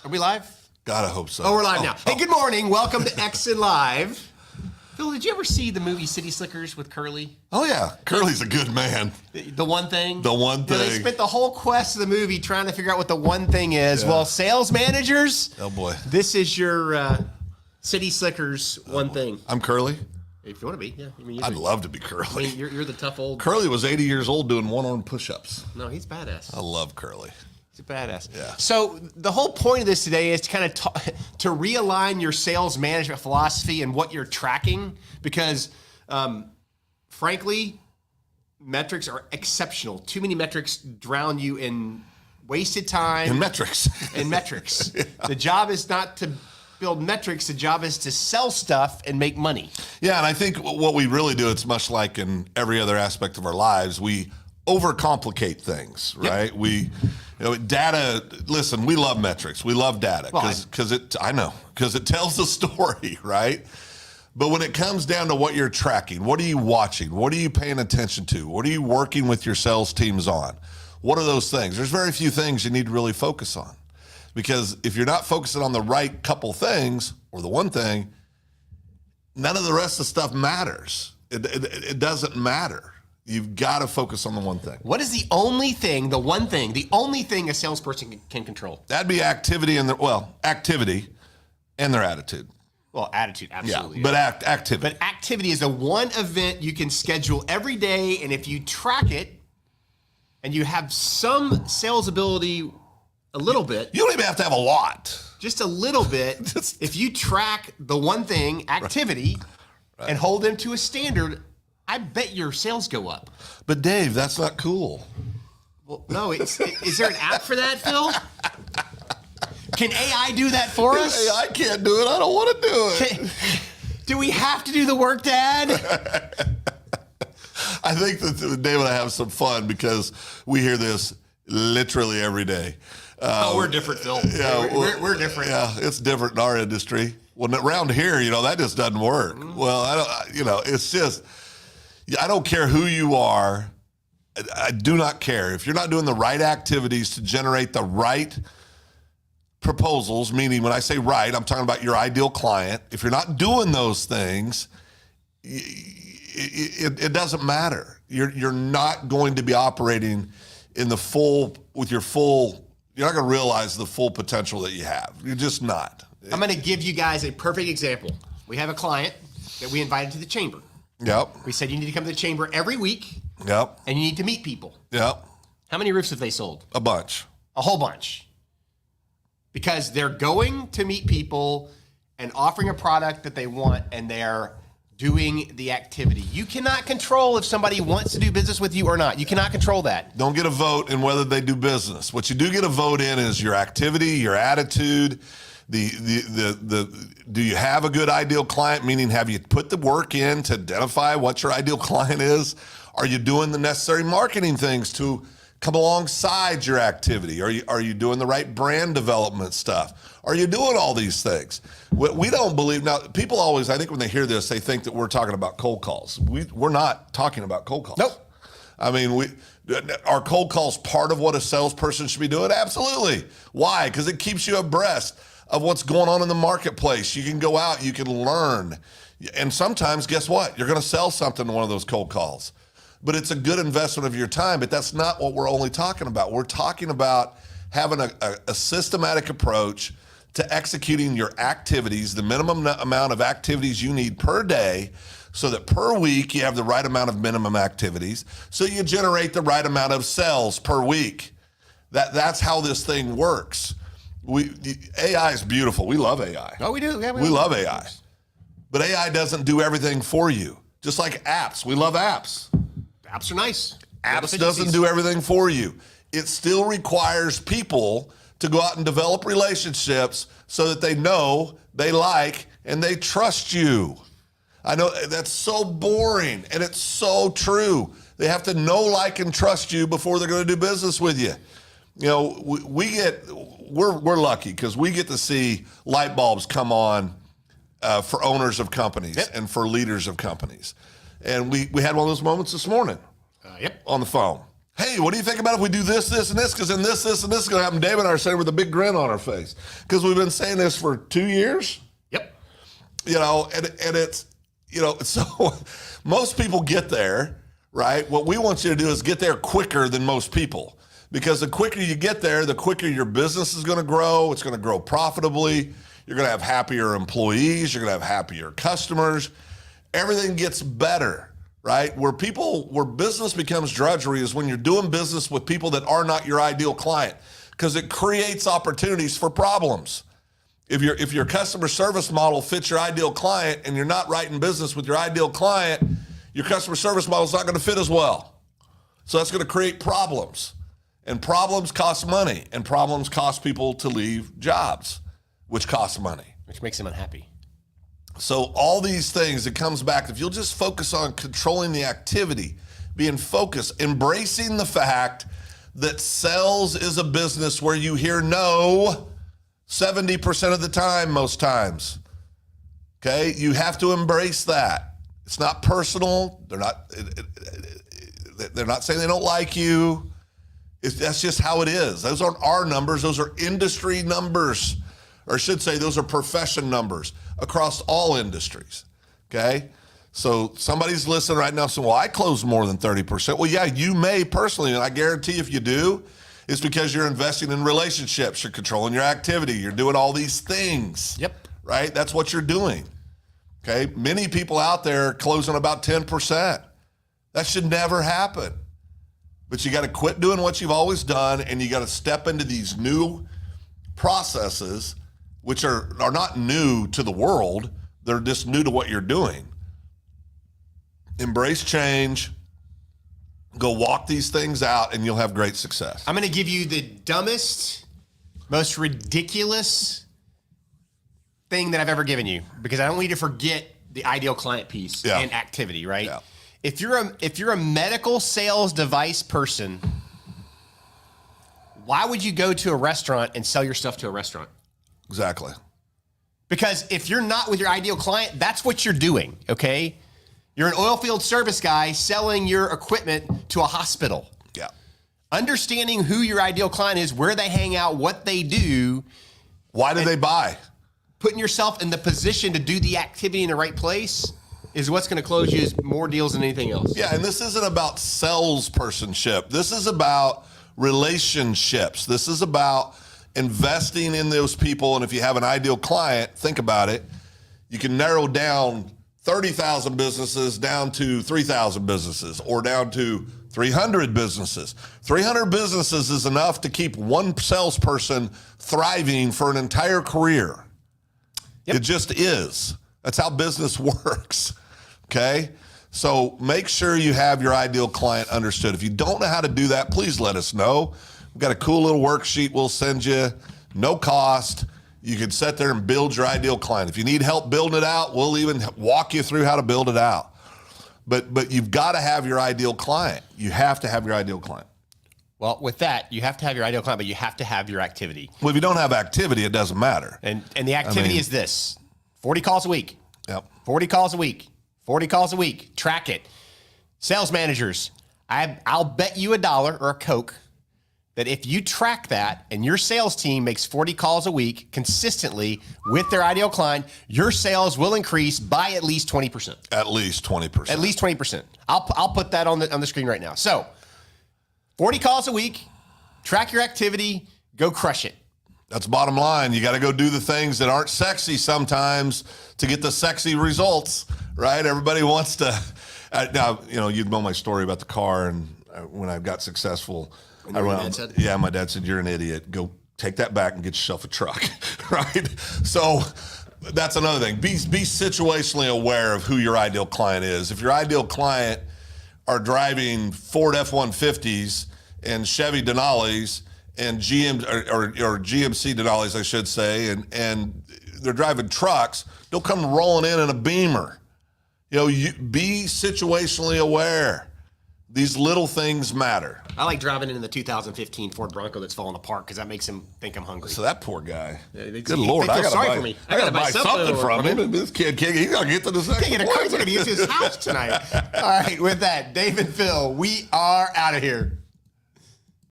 Are we live? God, I hope so. Oh, we're live now. Hey, good morning. Welcome to EXSIN Live. Phil, did you ever see the movie City Slickers with Curly? Oh, yeah. Curly's a good man. The one thing? The one thing. They spent the whole quest of the movie trying to figure out what the one thing is. Yeah. Well, sales managers. Oh, boy. This is your City Slickers one thing. I'm Curly? If you want to be, yeah. I mean, I'd love to be Curly. I mean, you're the tough old... Curly was 80 years old doing one-arm push-ups. No, he's badass. I love Curly. He's a badass. Yeah. So the whole point of this today is to kind of to realign your sales management philosophy and what you're tracking, because frankly, metrics are exceptional. Too many metrics drown you in wasted time. In metrics. In metrics. Yeah. The job is not to build metrics. The job is to sell stuff and make money. Yeah, and I think what we really do, it's much like in every other aspect of our lives, we overcomplicate things, right? Yep. Data, listen, we love metrics. We love data because it tells the story, right? But when it comes down to what you're tracking, what are you watching? What are you paying attention to? What are you working with your sales teams on? What are those things? There's very few things you need to really focus on. Because if you're not focusing on the right couple things or the one thing, none of the rest of the stuff matters. It doesn't matter. You've got to focus on the one thing. What is the only thing, the one thing, the only thing a salesperson can control? That'd be activity and activity and their attitude. Well, attitude, absolutely. Yeah, but activity. But activity is the one event you can schedule every day, and if you track it and you have some sales ability a little bit. You don't even have to have a lot. Just a little bit. If you track the one thing, activity, right, and hold them to a standard, I bet your sales go up. But Dave, that's not cool. Well, no, is there an app for that, Phil? Can AI do that for us? AI can't do it. I don't want to do it. Do we have to do the work, Dad? I think that Dave and I have some fun because we hear this literally every day. We're different, Phil. Yeah, we're different. Yeah, it's different in our industry. Well, around here, that just doesn't work. Well, it's just, I don't care who you are. I do not care. If you're not doing the right activities to generate the right proposals, meaning when I say right, I'm talking about your ideal client. If you're not doing those things, it doesn't matter. You're not going to be operating in you're not going to realize the full potential that you have. You're just not. I'm going to give you guys a perfect example. We have a client that we invited to the chamber. Yep. We said you need to come to the chamber every week. Yep. And you need to meet people. Yep. How many roofs have they sold? A bunch. A whole bunch. Because they're going to meet people and offering a product that they want, and they're doing the activity. You cannot control if somebody wants to do business with you or not. You cannot control that. Don't get a vote in whether they do business. What you do get a vote in is your activity, your attitude, do you have a good ideal client? Meaning, have you put the work in to identify what your ideal client is? Are you doing the necessary marketing things to come alongside your activity? Are you doing the right brand development stuff? Are you doing all these things? We don't believe, now people always, I think when they hear this, they think that we're talking about cold calls. We're not talking about cold calls. Nope. I mean, are cold calls part of what a salesperson should be doing? Absolutely. Why? Because it keeps you abreast of what's going on in the marketplace. You can go out, you can learn. And sometimes, guess what? You're going to sell something in one of those cold calls. But it's a good investment of your time, but that's not what we're only talking about. We're talking about having a systematic approach to executing your activities, the minimum amount of activities you need per day, so that per week you have the right amount of minimum activities, so you generate the right amount of sales per week. That's how this thing works. AI is beautiful. We love AI. Oh, we do. Yeah, we love AI. But AI doesn't do everything for you. Just like apps. We love apps. Apps are nice. Apps doesn't do everything for you. It still requires people to go out and develop relationships so that they know, they like, and they trust you. I know that's so boring, and it's so true. They have to know, like, and trust you before they're going to do business with you. We're lucky because we get to see light bulbs come on for owners of companies, yep, and for leaders of companies. And we had one of those moments this morning, yep, on the phone. Hey, what do you think about if we do this, this, and this? Because then this, and this is going to happen. David and I are saying with a big grin on our face because we've been saying this for 2 years. Yep. And it's, so most people get there, right? What we want you to do is get there quicker than most people, because the quicker you get there, the quicker your business is going to grow. It's going to grow profitably. You're going to have happier employees. You're going to have happier customers. Everything gets better, right? Where business becomes drudgery is when you're doing business with people that are not your ideal client, because it creates opportunities for problems. If your customer service model fits your ideal client and you're not writing business with your ideal client, your customer service model is not going to fit as well. So that's going to create problems. And problems cost money. And problems cost people to leave jobs, which costs money. Which makes them unhappy. So all these things, it comes back. If you'll just focus on controlling the activity, being focused, embracing the fact that sales is a business where you hear no 70% of the time, most times. Okay? You have to embrace that. It's not personal. They're not saying they don't like you. That's just how it is. Those aren't our numbers. Those are industry numbers. Or I should say those are profession numbers across all industries. Okay? So somebody's listening right now saying, well, I close more than 30%. Well, yeah, you may personally, and I guarantee if you do, it's because you're investing in relationships, you're controlling your activity, you're doing all these things. Yep. Right? That's what you're doing. Okay? Many people out there are closing about 10%. That should never happen. But you got to quit doing what you've always done, and you got to step into these new processes, which are not new to the world. They're just new to what you're doing. Embrace change. Go walk these things out, and you'll have great success. I'm going to give you the dumbest, most ridiculous thing that I've ever given you, because I don't want you to forget the ideal client piece and activity, right? Yeah. If you're a medical sales device person, why would you go to a restaurant and sell your stuff to a restaurant? Exactly. Because if you're not with your ideal client, that's what you're doing, okay? You're an oil field service guy selling your equipment to a hospital. Yeah. Understanding who your ideal client is, where they hang out, what they do. Why do they buy? Putting yourself in the position to do the activity in the right place is what's going to close you more deals than anything else. Yeah, and this isn't about salespersonship. This is about relationships. This is about investing in those people. And if you have an ideal client, think about it. You can narrow down 30,000 businesses down to 3,000 businesses, or down to 300 businesses. 300 businesses is enough to keep one salesperson thriving for an entire career. Yep. It just is. That's how business works. Okay? So make sure you have your ideal client understood. If you don't know how to do that, please let us know. We've got a cool little worksheet we'll send you, no cost. You can sit there and build your ideal client. If you need help building it out, we'll even walk you through how to build it out. But you've got to have your ideal client. You have to have your ideal client. Well, with that, you have to have your ideal client, but you have to have your activity. Well, if you don't have activity, it doesn't matter. And the activity is this: 40 calls a week. Yep. 40 calls a week. 40 calls a week. Track it. Sales managers, I'll bet you $1 or a Coke that if you track that and your sales team makes 40 calls a week consistently with their ideal client, your sales will increase by at least 20%. At least 20%. At least 20%. I'll put that on the screen right now. So 40 calls a week, track your activity, go crush it. That's bottom line. You got to go do the things that aren't sexy sometimes to get the sexy results, right? Everybody wants to. Now, you'd know my story about the car, and when I got successful, my dad said, "You're an idiot. Go take that back and get yourself a truck," right? So that's another thing. Be situationally aware of who your ideal client is. If your ideal client are driving Ford F-150s and Chevy Denali's and GMC Denali's, I should say, and they're driving trucks, they'll come rolling in a Beamer. You be situationally aware. These little things matter. I like driving in the 2015 Ford Bronco that's falling apart because that makes him think I'm hungry. So that poor guy. Yeah, good Lord, I gotta buy something from him. This kid, he gotta get to the second. Taking a car to his house tonight. All right, with that, Dave and Phil, we are out of here.